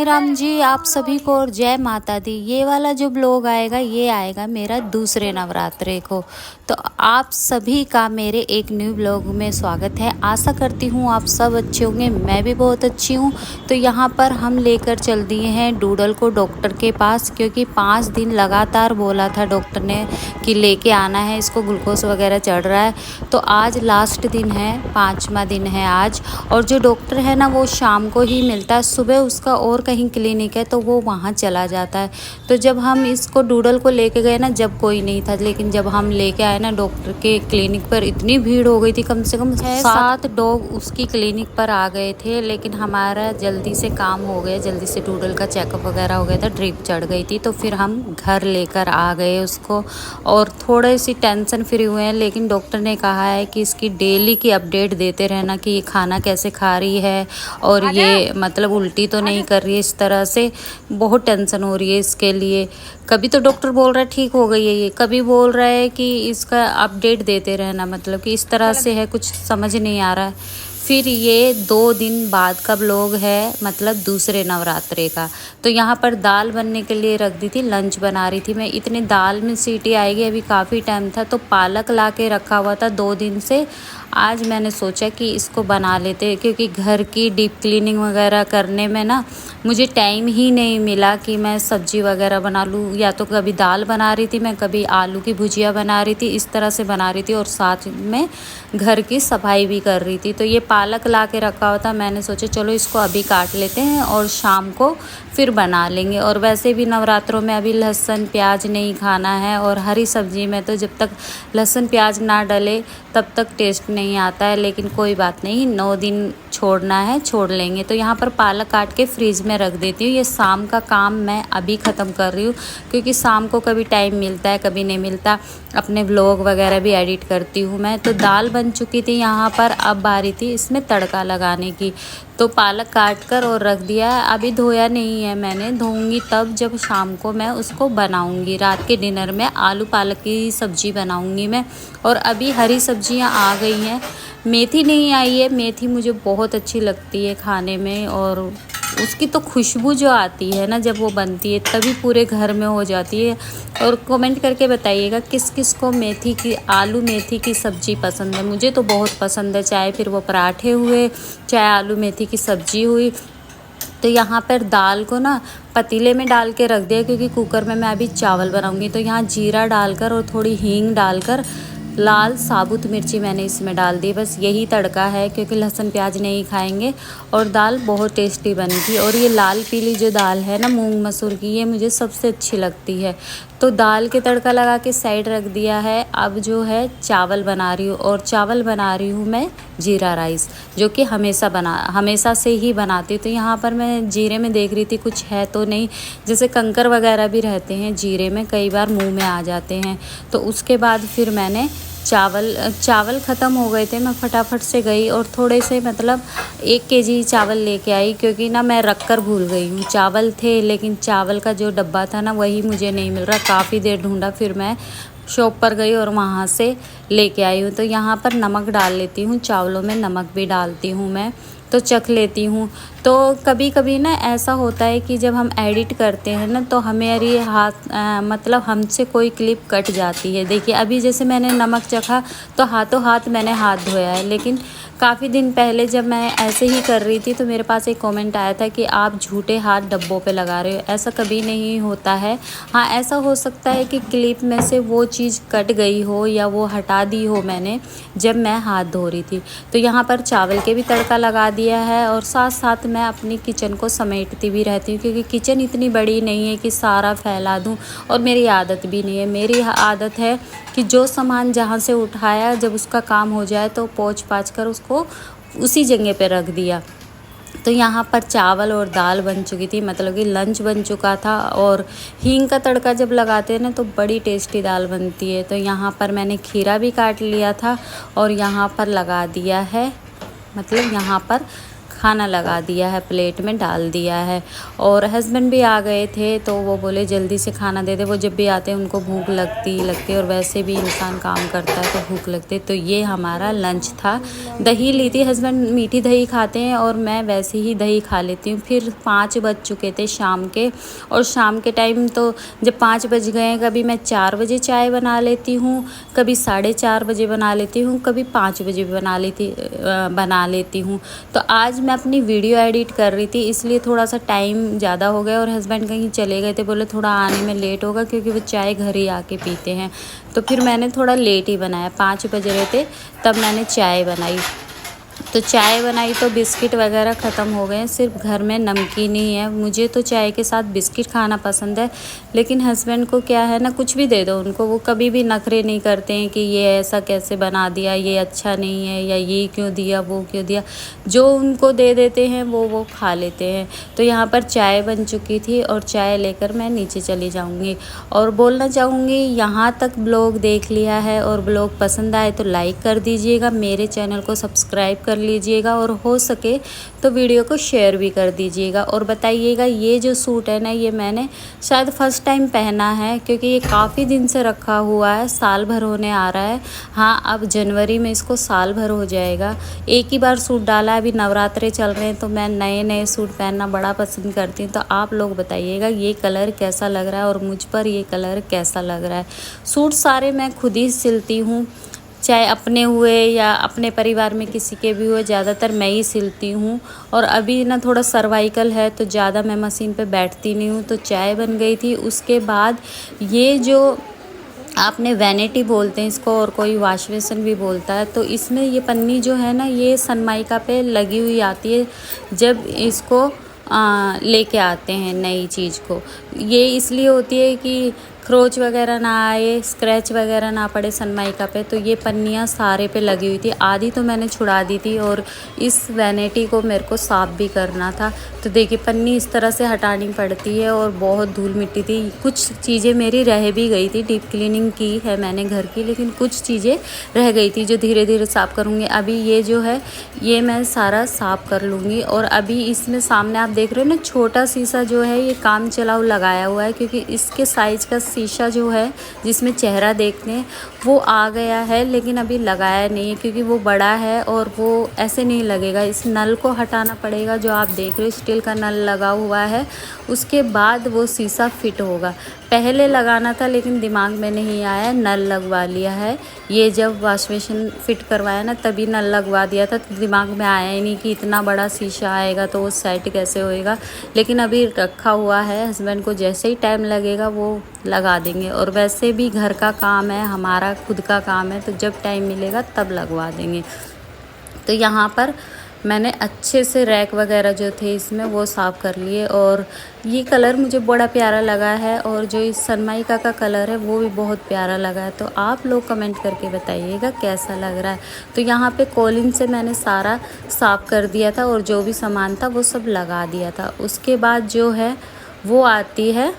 राम जी, आप सभी को और जय माता दी। ये वाला जो ब्लॉग आएगा ये आएगा मेरा दूसरे नवरात्रे को। तो आप सभी का मेरे एक न्यू ब्लॉग में स्वागत है। आशा करती हूँ आप सब अच्छे होंगे, मैं भी बहुत अच्छी हूँ। तो यहाँ पर हम लेकर चल दिए हैं डूडल को डॉक्टर के पास, क्योंकि 5 दिन लगातार बोला था डॉक्टर ने कि लेके आना है, इसको ग्लूकोज वगैरह चढ़ रहा है। तो आज लास्ट दिन है, 5वां दिन है आज। और जो डॉक्टर है ना वो शाम को ही मिलता है, सुबह उसका और कहीं क्लिनिक है तो वो वहाँ चला जाता है। तो जब हम इसको डूडल को लेके गए ना, जब कोई नहीं था, लेकिन जब हम लेके आए ना डॉक्टर के क्लिनिक पर, इतनी भीड़ हो गई थी, कम से कम 7 डॉग उसकी क्लिनिक पर आ गए थे। लेकिन हमारा जल्दी से काम हो गया, जल्दी से डूडल का चेकअप वगैरह हो गया था, ड्रिप चढ़ गई थी, तो फिर हम घर लेकर आ गए उसको। और थोड़ी सी टेंशन फ्री हुए हैं, लेकिन डॉक्टर ने कहा है कि इसकी डेली की अपडेट देते रहना कि ये खाना कैसे खा रही है और ये मतलब उल्टी तो नहीं कर रही है। इस तरह से बहुत टेंशन हो रही है इसके लिए। कभी तो डॉक्टर बोल रहा है ठीक हो गई है ये, कभी बोल रहा है कि इसका अपडेट देते रहना, मतलब कि इस तरह से है, कुछ समझ नहीं आ रहा है। फिर ये 2 दिन बाद का ब्लॉग है, मतलब दूसरे नवरात्रे का। तो यहाँ पर दाल बनने के लिए रख दी थी, लंच बना रही थी मैं। इतने दाल में सीटी आएगी, अभी काफ़ी टाइम था तो पालक ला के रखा हुआ था 2 दिन से। आज मैंने सोचा कि इसको बना लेते हैं, क्योंकि घर की डीप क्लीनिंग वगैरह करने में ना मुझे टाइम ही नहीं मिला कि मैं सब्जी वगैरह बना लूँ। या तो कभी दाल बना रही थी मैं, कभी आलू की भुजिया बना रही थी, इस तरह से बना रही थी, और साथ में घर की सफाई भी कर रही थी। तो ये पालक ला के रखा हुआ था, मैंने सोचा चलो इसको अभी काट लेते हैं और शाम को फिर बना लेंगे। और वैसे भी नवरात्रों में अभी लहसुन प्याज नहीं खाना है, और हरी सब्जी में तो जब तक लहसुन प्याज ना डले तब तक टेस्ट नहीं आता है। लेकिन कोई बात नहीं, 9 दिन छोड़ना है, छोड़ लेंगे। तो यहाँ पर पालक काट के फ्रिज में रख देती हूँ। ये शाम का काम मैं अभी ख़त्म कर रही हूँ, क्योंकि शाम को कभी टाइम मिलता है कभी नहीं मिलता। अपने व्लॉग वगैरह भी एडिट करती हूँ मैं। तो दाल बन चुकी थी यहाँ पर, अब बारी थी इसमें तड़का लगाने की। तो पालक काट कर और रख दिया है, अभी धोया नहीं है मैंने, धोऊंगी तब जब शाम को मैं उसको बनाऊंगी। रात के डिनर में आलू पालक की सब्ज़ी बनाऊंगी मैं। और अभी हरी सब्जियां आ गई हैं, मेथी नहीं आई है। मेथी मुझे बहुत अच्छी लगती है खाने में, और उसकी तो खुशबू जो आती है ना जब वो बनती है, तभी पूरे घर में हो जाती है। और कमेंट करके बताइएगा किस किस को मेथी की, आलू मेथी की सब्ज़ी पसंद है। मुझे तो बहुत पसंद है, चाहे फिर वो पराठे हुए, चाहे आलू मेथी की सब्ज़ी हुई। तो यहाँ पर दाल को ना पतीले में डाल के रख दिया, क्योंकि कुकर में मैं अभी चावल बनाऊंगी। तो यहाँ जीरा डालकर और थोड़ी हींग डालकर, लाल साबुत मिर्ची मैंने इसमें डाल दी, बस यही तड़का है, क्योंकि लहसुन प्याज नहीं खाएंगे। और दाल बहुत टेस्टी बनी थी। और ये लाल पीली जो दाल है ना मूंग मसूर की, ये मुझे सबसे अच्छी लगती है। तो दाल के तड़का लगा के साइड रख दिया है। अब जो है चावल बना रही हूँ, और चावल बना रही हूँ मैं जीरा राइस, जो कि हमेशा से ही बनाती हूँ। तो यहाँ पर मैं जीरे में देख रही थी कुछ है तो नहीं, जैसे कंकर वगैरह भी रहते हैं जीरे में, कई बार मुंह में आ जाते हैं। तो उसके बाद फिर मैंने चावल ख़त्म हो गए थे, मैं फटाफट से गई और थोड़े से मतलब 1 केजी चावल लेके आई, क्योंकि ना मैं रख कर भूल गई हूँ। चावल थे लेकिन चावल का जो डब्बा था ना वही मुझे नहीं मिल रहा, काफ़ी देर ढूंढा, फिर मैं शॉप पर गई और वहाँ से लेके आई हूँ। तो यहाँ पर नमक डाल लेती हूँ, चावलों में नमक भी डालती हूँ मैं, तो चख लेती हूँ। तो कभी कभी ना ऐसा होता है कि जब हम एडिट करते हैं ना तो हमारी मतलब हमसे कोई क्लिप कट जाती है। देखिए अभी जैसे मैंने नमक चखा तो हाथों हाथ मैंने हाथ धोया है, लेकिन काफ़ी दिन पहले जब मैं ऐसे ही कर रही थी तो मेरे पास एक कमेंट आया था कि आप झूठे हाथ डब्बों पे लगा रहे हो। ऐसा कभी नहीं होता है। हाँ, ऐसा हो सकता है कि क्लिप में से वो चीज़ कट गई हो या वो हटा दी हो मैंने जब मैं हाथ धो रही थी। तो यहाँ पर चावल के भी तड़का लगा दिया है, और साथ साथ मैं अपनी किचन को समेटती भी रहती हूँ, क्योंकि किचन इतनी बड़ी नहीं है कि सारा फैला दूँ, और मेरी आदत भी नहीं है। मेरी आदत है कि जो सामान जहाँ से उठाया, जब उसका काम हो जाए तो पोंछ पाछ कर उसको उसी जगह पे रख दिया। तो यहाँ पर चावल और दाल बन चुकी थी, मतलब कि लंच बन चुका था। और हींग का तड़का जब लगाते हैं ना तो बड़ी टेस्टी दाल बनती है। तो यहाँ पर मैंने खीरा भी काट लिया था और यहाँ पर लगा दिया है, मतलब यहाँ पर खाना लगा दिया है, प्लेट में डाल दिया है। और हस्बैंड भी आ गए थे तो वो बोले जल्दी से खाना दे दे। वो जब भी आते हैं उनको भूख लगती और वैसे भी इंसान काम करता है तो भूख लगती। तो ये हमारा लंच था। दही ली थी, हस्बैंड मीठी दही खाते हैं और मैं वैसे ही दही खा लेती हूँ। फिर 5 बज चुके थे शाम के, और शाम के टाइम तो जब 5 बज गए, कभी मैं 4 बजे चाय बना लेती हूँ, कभी 4:30 बजे बना लेती हूँ, कभी 5 बजे बना लेती हूँ। तो आज मैं अपनी वीडियो एडिट कर रही थी, इसलिए थोड़ा सा टाइम ज़्यादा हो गया और हस्बैंड कहीं चले गए थे, बोले थोड़ा आने में लेट होगा क्योंकि वो चाय घर ही आके पीते हैं। तो फिर मैंने थोड़ा लेट ही बनाया, 5 बज रहे थे तब मैंने चाय बनाई। तो चाय बनाई तो बिस्किट वगैरह ख़त्म हो गए, सिर्फ घर में नमकीन ही है। मुझे तो चाय के साथ बिस्किट खाना पसंद है, लेकिन हस्बैंड को क्या है ना, कुछ भी दे दो उनको, वो कभी भी नखरे नहीं करते हैं कि ये ऐसा कैसे बना दिया, ये अच्छा नहीं है, या ये क्यों दिया, वो क्यों दिया। जो उनको दे देते हैं वो खा लेते हैं। तो यहाँ पर चाय बन चुकी थी और चाय लेकर मैं नीचे चली जाऊँगी। और बोलना चाहूँगी, यहाँ तक ब्लॉग देख लिया है और ब्लॉग पसंद आए तो लाइक कर दीजिएगा, मेरे चैनल को सब्सक्राइब कर लीजिएगा और हो सके तो वीडियो को शेयर भी कर दीजिएगा। और बताइएगा, ये जो सूट है ना, ये मैंने शायद फ़र्स्ट टाइम पहना है क्योंकि ये काफ़ी दिन से रखा हुआ है, साल भर होने आ रहा है। हाँ, अब जनवरी में इसको साल भर हो जाएगा। एक ही बार सूट डाला है, अभी नवरात्रे चल रहे हैं तो मैं नए नए सूट पहनना बड़ा पसंद करती हूँ। तो आप लोग बताइएगा ये कलर कैसा लग रहा है और मुझ पर ये कलर कैसा लग रहा है। सूट सारे मैं खुद ही सिलती हूँ, चाहे अपने हुए या अपने परिवार में किसी के भी हुए, ज़्यादातर मैं ही सिलती हूँ। और अभी ना थोड़ा सर्वाइकल है तो ज़्यादा मैं मशीन पे बैठती नहीं हूँ। तो चाय बन गई थी, उसके बाद ये जो आपने वैनिटी बोलते हैं इसको और कोई वॉश बेसिन भी बोलता है, तो इसमें ये पन्नी जो है ना, ये सनमाइका पे लगी हुई आती है जब इसको लेके आते हैं नई चीज़ को। ये इसलिए होती है कि खरोच वगैरह ना आए, स्क्रैच वगैरह ना पड़े सनमाइका पे। तो ये पन्नियाँ सारे पे लगी हुई थी, आधी तो मैंने छुड़ा दी थी और इस वैनिटी को मेरे को साफ़ भी करना था। तो देखिए पन्नी इस तरह से हटानी पड़ती है और बहुत धूल मिट्टी थी। कुछ चीज़ें मेरी रह भी गई थी, डीप क्लीनिंग की है मैंने घर की, लेकिन कुछ चीज़ें रह गई थी जो धीरे धीरे साफ़ करूँगी। अभी ये जो है ये मैं सारा साफ़ कर लूँगी। और अभी इसमें सामने आप देख रहे हो ना, छोटा शीशा जो है ये काम चलाऊ लगाया हुआ है क्योंकि इसके साइज़ का शीशा जो है जिसमें चेहरा देखते हैं वो आ गया है, लेकिन अभी लगाया नहीं है क्योंकि वो बड़ा है और वो ऐसे नहीं लगेगा। इस नल को हटाना पड़ेगा, जो आप देख रहे हो स्टील का नल लगा हुआ है, उसके बाद वो शीशा फिट होगा। पहले लगाना था लेकिन दिमाग में नहीं आया, नल लगवा लिया है। ये जब वॉश बेसिन फिट करवाया ना तभी नल लगवा दिया था, तो दिमाग में आया ही नहीं कि इतना बड़ा शीशा आएगा तो वो सेट कैसे होएगा। लेकिन अभी रखा हुआ है, हस्बैंड को जैसे ही टाइम लगेगा वो लगा देंगे। और वैसे भी घर का काम है, हमारा खुद का काम है, तो जब टाइम मिलेगा तब लगवा देंगे। तो यहाँ पर मैंने अच्छे से रैक वगैरह जो थे इसमें वो साफ़ कर लिए। और ये कलर मुझे बड़ा प्यारा लगा है और जो इस सनमाइका का कलर है वो भी बहुत प्यारा लगा है। तो आप लोग कमेंट करके बताइएगा कैसा लग रहा है। तो यहाँ पे कॉलिन से मैंने सारा साफ़ कर दिया था और जो भी सामान था वो सब लगा दिया था। उसके बाद जो है वो आती है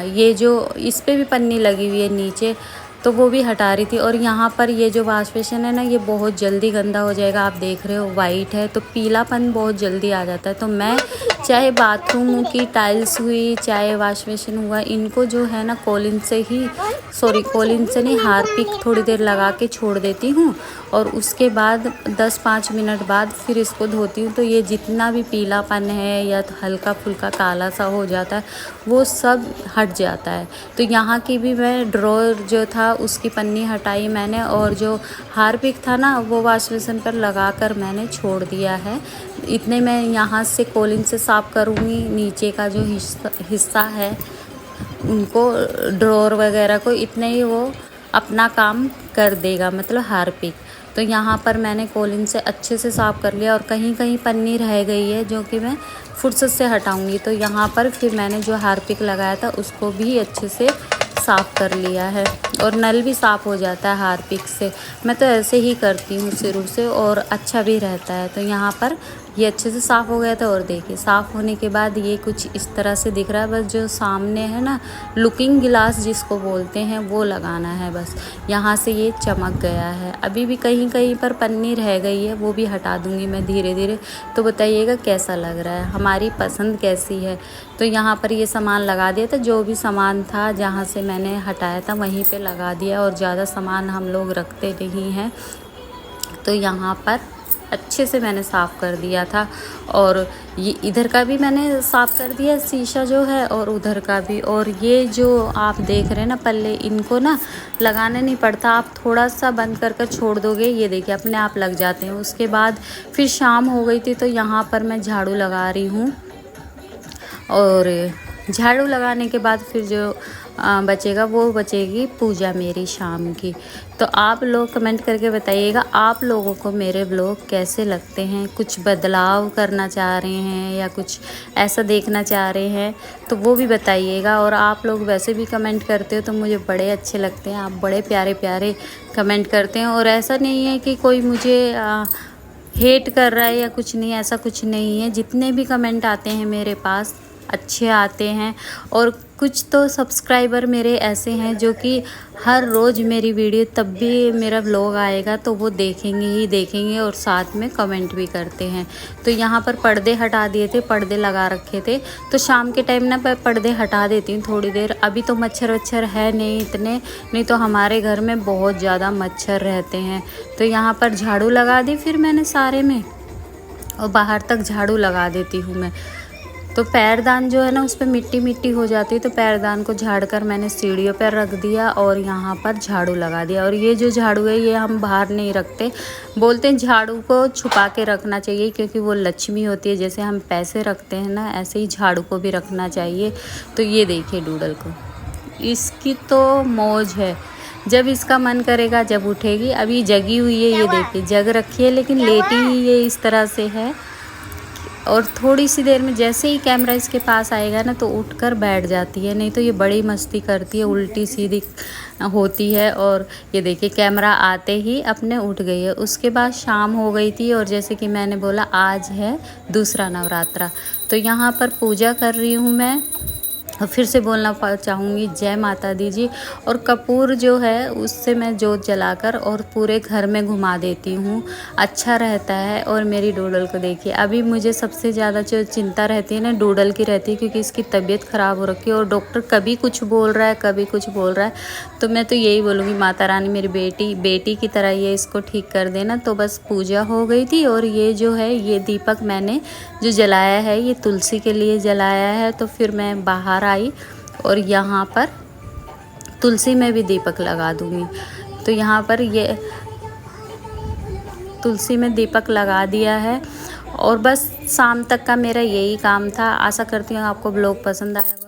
ये जो इस पे भी पन्नी लगी हुई है नीचे, तो वो भी हटा रही थी। और यहाँ पर ये जो वॉश बेसिन है ना, ये बहुत जल्दी गंदा हो जाएगा। आप देख रहे हो वाइट है तो पीलापन बहुत जल्दी आ जाता है। तो मैं चाहे बाथरूम की टाइल्स हुई, चाहे वॉश बेसिन हुआ, इनको जो है ना कॉलिन से नहीं, हार्पिक थोड़ी देर लगा के छोड़ देती हूँ और उसके बाद 10-5 मिनट बाद फिर इसको धोती हूँ। तो ये जितना भी पीलापन है या तो हल्का फुल्का काला सा हो जाता है वो सब हट जाता है। तो यहाँ की भी मैं ड्रॉर जो था उसकी पन्नी हटाई मैंने, और जो हार्पिक था ना वो वॉश बेसिन पर लगा कर मैंने छोड़ दिया है। इतने मैं यहाँ से कॉलिन से साफ़ करूँगी, नीचे का जो हिस्सा है उनको, ड्रॉर वगैरह को, इतने ही वो अपना काम कर देगा, मतलब हार्पिक। तो यहाँ पर मैंने कॉलिन से अच्छे से साफ़ कर लिया और कहीं कहीं पन्नी रह गई है जो कि मैं फुर्सत से हटाऊँगी। तो यहाँ पर फिर मैंने जो हार्पिक लगाया था उसको भी अच्छे से साफ़ कर लिया है और नल भी साफ़ हो जाता है हार्पिक से। मैं तो ऐसे ही करती हूँ शुरू से और अच्छा भी रहता है। तो यहाँ पर ये अच्छे से साफ़ हो गया था। और देखिए साफ़ होने के बाद ये कुछ इस तरह से दिख रहा है। बस जो सामने है ना लुकिंग गिलास जिसको बोलते हैं वो लगाना है, बस यहाँ से ये चमक गया है। अभी भी कहीं कहीं पर पन्नी रह गई है, वो भी हटा दूँगी मैं धीरे धीरे। तो बताइएगा कैसा लग रहा है, हमारी पसंद कैसी है। तो यहाँ पर ये सामान लगा दिया था, जो भी सामान था जहाँ से मैंने हटाया था वहीं पे लगा दिया। और ज़्यादा सामान हम लोग रखते नहीं हैं। तो यहाँ पर अच्छे से मैंने साफ़ कर दिया था। और ये इधर का भी मैंने साफ़ कर दिया शीशा जो है, और उधर का भी। और ये जो आप देख रहे हैं ना पल्ले, इनको ना लगाना नहीं पड़ता, आप थोड़ा सा बंद कर छोड़ दोगे, ये देखिए अपने आप लग जाते हैं। उसके बाद फिर शाम हो गई थी, तो यहाँ पर मैं झाड़ू लगा रही हूँ। और झाड़ू लगाने के बाद फिर जो बचेगा वो बचेगी पूजा मेरी शाम की। तो आप लोग कमेंट करके बताइएगा आप लोगों को मेरे ब्लॉग कैसे लगते हैं, कुछ बदलाव करना चाह रहे हैं या कुछ ऐसा देखना चाह रहे हैं तो वो भी बताइएगा। और आप लोग वैसे भी कमेंट करते हो तो मुझे बड़े अच्छे लगते हैं, आप बड़े प्यारे प्यारे कमेंट करते हैं। और ऐसा नहीं है कि कोई मुझे हेट कर रहा है या कुछ नहीं, ऐसा कुछ नहीं है। जितने भी कमेंट आते हैं मेरे पास अच्छे आते हैं। और कुछ तो सब्सक्राइबर मेरे ऐसे हैं जो कि हर रोज़ मेरी वीडियो, तब भी मेरा व्लॉग आएगा तो वो देखेंगे ही देखेंगे और साथ में कमेंट भी करते हैं। तो यहाँ पर पर्दे हटा दिए थे, पर्दे लगा रखे थे। तो शाम के टाइम ना मैं पर्दे हटा देती हूँ थोड़ी देर। अभी तो मच्छर वच्छर है नहीं इतने, नहीं तो हमारे घर में बहुत ज़्यादा मच्छर रहते हैं। तो यहाँ पर झाड़ू लगा दी फिर मैंने सारे में, और बाहर तक झाड़ू लगा देती हूँ मैं। तो पैरदान जो है ना उस पर मिट्टी मिट्टी हो जाती है, तो पैरदान को झाड़ कर मैंने सीढ़ियों पर रख दिया और यहाँ पर झाड़ू लगा दिया। और ये जो झाड़ू है ये हम बाहर नहीं रखते, बोलते हैं झाड़ू को छुपा के रखना चाहिए क्योंकि वो लक्ष्मी होती है। जैसे हम पैसे रखते हैं ना, ऐसे ही झाड़ू को भी रखना चाहिए। तो ये देखिए डूडल को, इसकी तो मौज है, जब इसका मन करेगा जब उठेगी। अभी जगी हुई है, ये देखिए जग रखी है, लेकिन लेटी ही ये इस तरह से है। और थोड़ी सी देर में जैसे ही कैमरा इसके पास आएगा ना तो उठकर बैठ जाती है, नहीं तो ये बड़ी मस्ती करती है, उल्टी सीधी होती है। और ये देखिए कैमरा आते ही अपने उठ गई है। उसके बाद शाम हो गई थी, और जैसे कि मैंने बोला आज है दूसरा नवरात्रा, तो यहाँ पर पूजा कर रही हूँ मैं। और फिर से बोलना चाहूँगी जय माता दी जी। और कपूर जो है उससे मैं जोत जलाकर और पूरे घर में घुमा देती हूँ, अच्छा रहता है। और मेरी डूडल को देखिए, अभी मुझे सबसे ज़्यादा जो चिंता रहती है ना डूडल की रहती है, क्योंकि इसकी तबीयत ख़राब हो रखी है और डॉक्टर कभी कुछ बोल रहा है कभी कुछ बोल रहा है। तो मैं तो यही बोलूँगी माता रानी मेरी बेटी की तरह ये इसको ठीक कर देना। तो बस पूजा हो गई थी, और ये जो है ये दीपक मैंने जो जलाया है ये तुलसी के लिए जलाया है। तो फिर मैं बाहर आई और यहाँ पर तुलसी में भी दीपक लगा दूँगी। तो यहाँ पर ये तुलसी में दीपक लगा दिया है। और बस शाम तक का मेरा यही काम था। आशा करती हूँ आपको ब्लॉग पसंद आएगा।